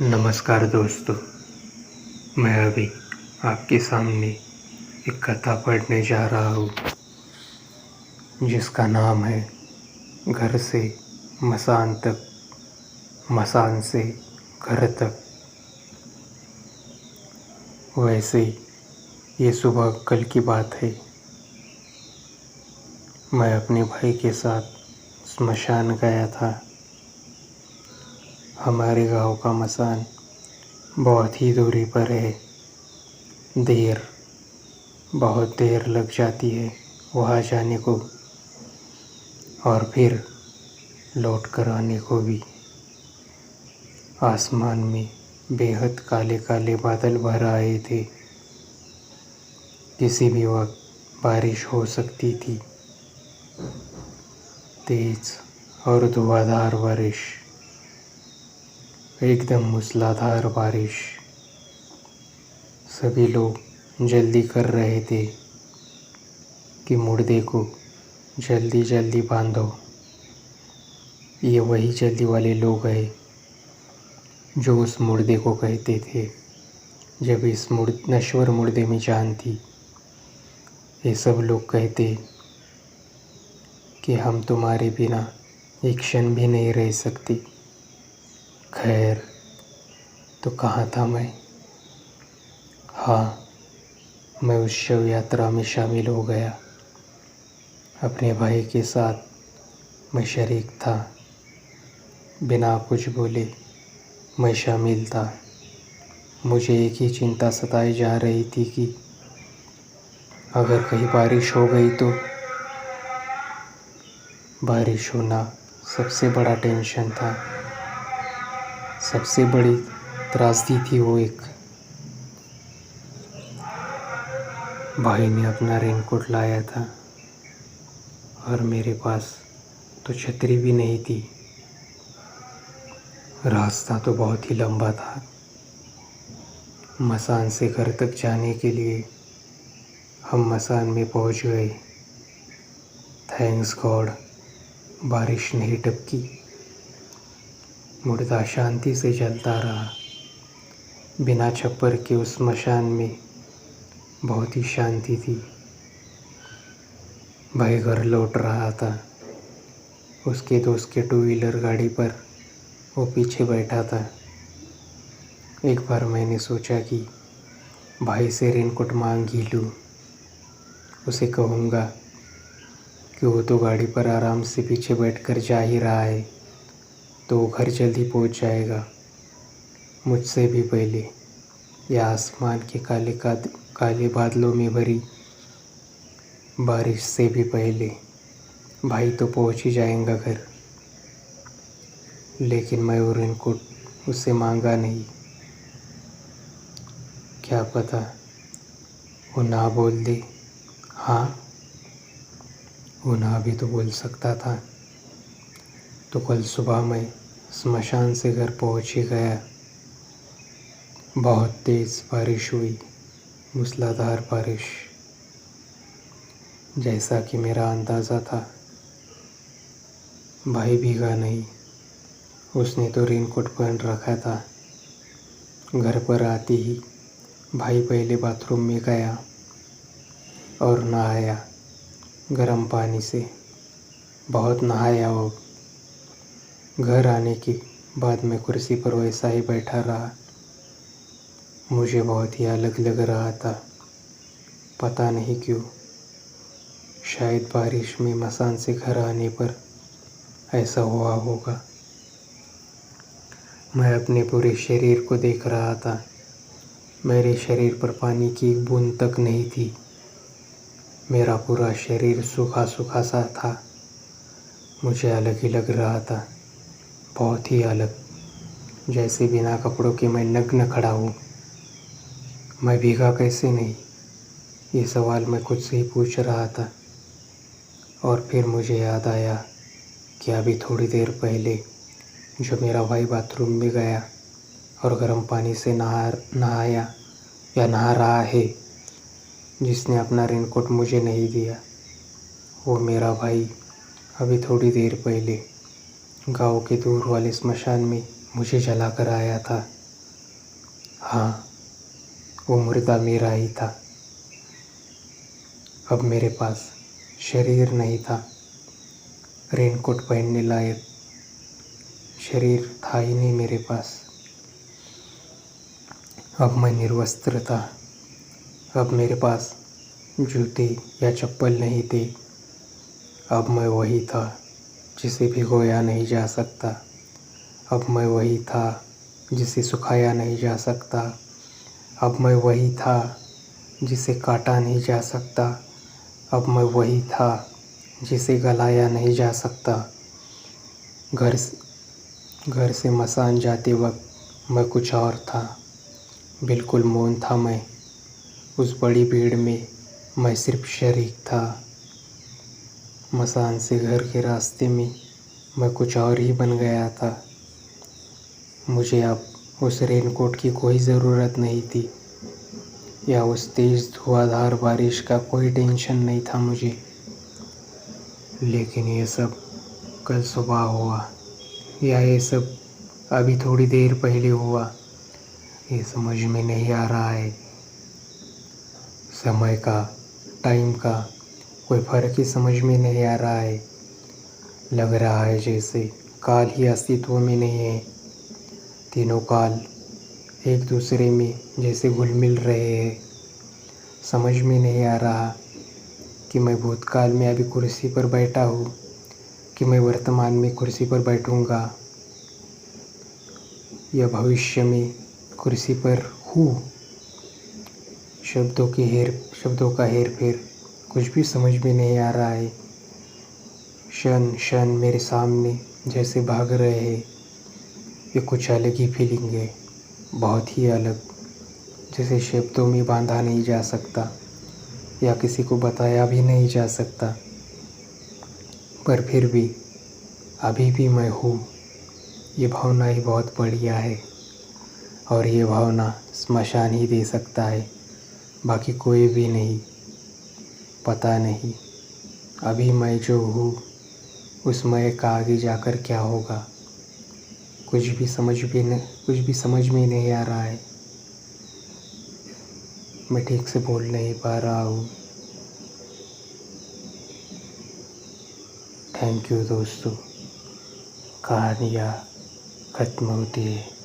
नमस्कार दोस्तों, मैं अभी आपके सामने एक कथा पढ़ने जा रहा हूँ जिसका नाम है घर से मसान तक, मसान से घर तक। वैसे ये सुबह कल की बात है। मैं अपने भाई के साथ स्मशान गया था। हमारे गांव का मसान बहुत ही दूरी पर है। बहुत देर लग जाती है वहाँ जाने को और फिर लौट कर आने को भी। आसमान में बेहद काले काले बादल भर आए थे। किसी भी वक्त बारिश हो सकती थी। तेज और धुआंधार बारिश, एकदम मूसलाधार बारिश। सभी लोग जल्दी कर रहे थे कि मुर्दे को जल्दी जल्दी बांधो। ये वही जल्दी वाले लोग हैं जो उस मुर्दे को कहते थे जब इस नश्वर मुर्दे में जान थी। ये सब लोग कहते कि हम तुम्हारे बिना एक क्षण भी नहीं रह सकते। खैर, तो कहाँ था मैं? हाँ, मैं उस शव यात्रा में शामिल हो गया। अपने भाई के साथ मैं शरीक था। बिना कुछ बोले मैं शामिल था। मुझे एक ही चिंता सताई जा रही थी कि अगर कहीं बारिश हो गई तो। बारिश होना सबसे बड़ा टेंशन था, सबसे बड़ी त्रासदी थी वो एक। भाई ने अपना रेनकोट लाया था और मेरे पास तो छतरी भी नहीं थी। रास्ता तो बहुत ही लंबा था। मसान से घर तक जाने के लिए हम मसान में पहुंच गए। थैंक्स गॉड, बारिश नहीं टपकी। मुर्दा शांति से जलता रहा। बिना छप्पर के उस मशान में बहुत ही शांति थी। भाई घर लौट रहा था। उसके दोस्त के 2 व्हीलर गाड़ी पर वो पीछे बैठा था। एक बार मैंने सोचा कि भाई से रेनकोट मांग ही लूँ। उसे कहूँगा कि वो तो गाड़ी पर आराम से पीछे बैठकर जा ही रहा है, तो वो घर जल्दी पहुँच जाएगा मुझसे भी पहले। या आसमान के काले बादलों में भरी बारिश से भी पहले भाई तो पहुँच ही जाएगा घर। लेकिन मैं वो रेनकोट उससे मांगा नहीं। क्या पता वो ना बोल दे। हाँ, वो ना भी तो बोल सकता था। तो कल सुबह मैं स्मशान से घर पहुँच ही गया। बहुत तेज़ बारिश हुई, मूसलाधार बारिश। जैसा कि मेरा अंदाज़ा था, भाई भीगा नहीं। उसने तो रेनकोट पहन रखा था। घर पर आते ही भाई पहले बाथरूम में गया और नहाया गर्म पानी से। बहुत नहाया वो। घर आने के बाद मैं कुर्सी पर वैसा ही बैठा रहा। मुझे बहुत ही अलग लग रहा था, पता नहीं क्यों। शायद बारिश में मसान से घर आने पर ऐसा हुआ होगा। मैं अपने पूरे शरीर को देख रहा था। मेरे शरीर पर पानी की एक बूंद तक नहीं थी। मेरा पूरा शरीर सूखा सूखा सा था। मुझे अलग ही लग रहा था, बहुत ही अलग, जैसे बिना कपड़ों के मैं नग्न खड़ा हूँ। मैं भीगा कैसे नहीं, ये सवाल मैं खुद से ही पूछ रहा था। और फिर मुझे याद आया कि अभी थोड़ी देर पहले जो मेरा भाई बाथरूम में गया और गर्म पानी से नहाया या नहा रहा है, जिसने अपना रेनकोट मुझे नहीं दिया, वो मेरा भाई अभी थोड़ी देर पहले गांव के दूर वाले स्मशान में मुझे जला कर आया था। हाँ, वो मुर्दा मेरा ही था। अब मेरे पास शरीर नहीं था, रेनकोट पहनने लायक शरीर था ही नहीं मेरे पास। अब मैं निर्वस्त्र था। अब मेरे पास जूते या चप्पल नहीं थे। अब मैं वही था जिसे भिगोया नहीं जा सकता। अब मैं वही था जिसे सुखाया नहीं जा सकता। अब मैं वही था जिसे काटा नहीं जा सकता। अब मैं वही था जिसे गलाया नहीं जा सकता। घर घर से मसान जाते वक्त मैं कुछ और था। बिल्कुल मौन था मैं। उस बड़ी भीड़ में मैं सिर्फ शरीक था। मसान से घर के रास्ते में मैं कुछ और ही बन गया था। मुझे अब उस रेनकोट की कोई ज़रूरत नहीं थी, या उस तेज़ धुआंधार बारिश का कोई टेंशन नहीं था मुझे। लेकिन ये सब कल सुबह हुआ, या ये सब अभी थोड़ी देर पहले हुआ, ये समझ में नहीं आ रहा है। समय का, टाइम का कोई फ़र्क ही समझ में नहीं आ रहा है। लग रहा है जैसे काल ही अस्तित्व में नहीं है। तीनों काल एक दूसरे में जैसे घुल मिल रहे हैं। समझ में नहीं आ रहा कि मैं भूतकाल में अभी कुर्सी पर बैठा हूँ, कि मैं वर्तमान में कुर्सी पर बैठूँगा, या भविष्य में कुर्सी पर हूँ। शब्दों का हेर फेर कुछ भी समझ में नहीं आ रहा है। क्षण क्षण मेरे सामने जैसे भाग रहे हैं। ये कुछ अलग ही फीलिंग है, बहुत ही अलग, जिसे शब्दों में बांधा नहीं जा सकता या किसी को बताया भी नहीं जा सकता। पर फिर भी अभी भी मैं हूँ। ये भावना ही बहुत बढ़िया है, और ये भावना स्मशान ही दे सकता है, बाकी कोई भी नहीं। पता नहीं अभी मैं जो हूँ उस मैं का आगे जाकर क्या होगा। कुछ भी समझ में नहीं आ रहा है। मैं ठीक से बोल नहीं पा रहा हूँ। थैंक यू दोस्तों। कहानियाँ ख़त्म होती है।